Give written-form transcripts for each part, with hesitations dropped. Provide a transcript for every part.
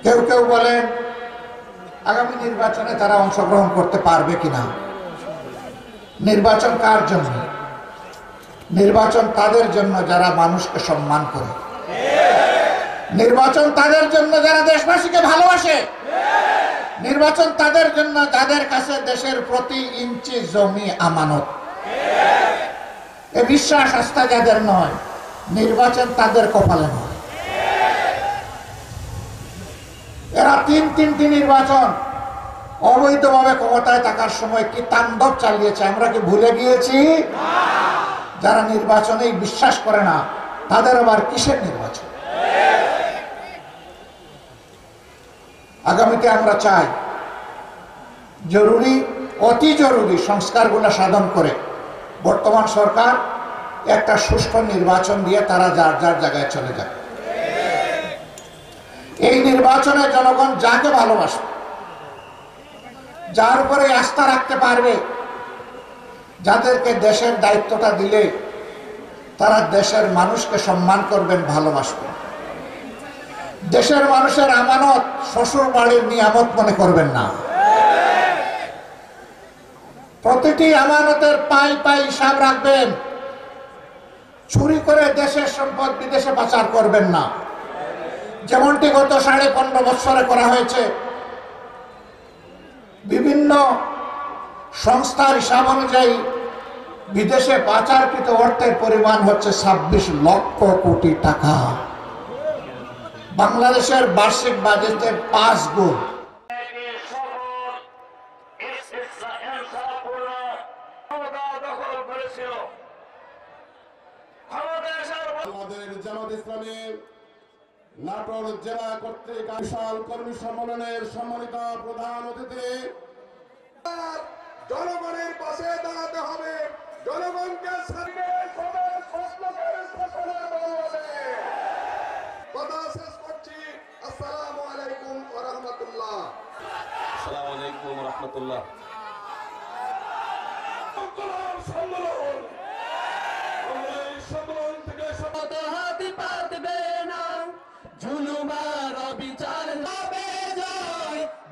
কেউ কেউ বলেন আগামী নির্বাচনে তারা অংশগ্রহণ করতে পারবে কিনা। নির্বাচন কার জন্য? নির্বাচন তাদের জন্য যারা মানুষকে সম্মান করে। নির্বাচন তাদের জন্য যারা দেশবাসীকে ভালোবাসে। নির্বাচন তাদের জন্য যাদের কাছে দেশের প্রতি ইঞ্চি জমি আমানত। এ বিশ্বাস আস্থা যাদের নয়, নির্বাচন তাদের কপালে নয়। এরা তিনটি নির্বাচন অবৈধভাবে ক্ষমতায় থাকার সময় কি তাণ্ডব চালিয়েছে আমরা কি ভুলে গিয়েছি? যারা নির্বাচনেই বিশ্বাস করে না তাদের আবার কিসের নির্বাচন? আগামীতে আমরা চাই জরুরি, অতি জরুরি সংস্কারগুলো সাধন করে বর্তমান সরকার একটা সুষ্ঠু নির্বাচন দিয়ে তারা যার যার জায়গায় চলে যায়। এই নির্বাচনে জনগণ যাকে ভালোবাসে, যার উপরে আস্থা রাখতে পারবে, যাদেরকে দেশের দায়িত্বটা দিলে তারা দেশের মানুষকে সম্মান করবেন, ভালোবাসবেন। দেশের মানুষের আমানত শ্বশুর বাড়ির নিয়ামত মনে করবেন না। প্রতিটি আমানতের পাই পাই হিসাব রাখবেন। চুরি করে দেশের সম্পদ বিদেশে পাচার করবেন না, যেমনটি গত 15.5 বছরে করা হয়েছে। বিভিন্ন সংস্থার হিসাব অনুযায়ী বিদেশে পাচারকৃত অর্থের পরিমাণ হচ্ছে 26 লক্ষ কোটি টাকা, বাংলাদেশের বার্ষিক বাজেটের 5 গুণ। আমাদের জামাত ইসলামী নাটোর জেলা কর্তৃক বিশাল কর্মী সম্মেলনের সম্মানিত প্রধান অতিথি, জনগণের পাশে দাঁড়াতে হবে, জনগণকে কথা শেষ করছি। আসসালামু আলাইকুম ওয়া রাহমাতুল্লাহ। আসসালামু আলাইকুম ওয়া রাহমাতুল্লাহ।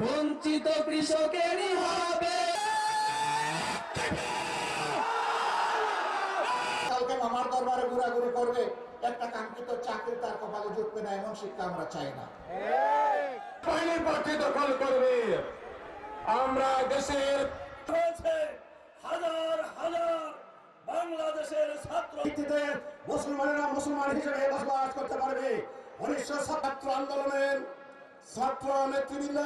বঞ্চিত কৃষকেরই হবে। কালকে মামার দরবারে ঘোরাঘুরি করবে, একটা কাঙ্ক্ষিত চাকরি তার কপালে জুটবে না, এমন শিক্ষা আমরা চাই না। পার্টি দখল করবে। আমরা দেশের হাজার হাজার বাংলাদেশের ছাত্র মুসলমানেরা মুসলমান হিসেবে বসবাস করতে পারবে। 1977 আন্দোলনের ছাত্র নেতৃবৃন্দ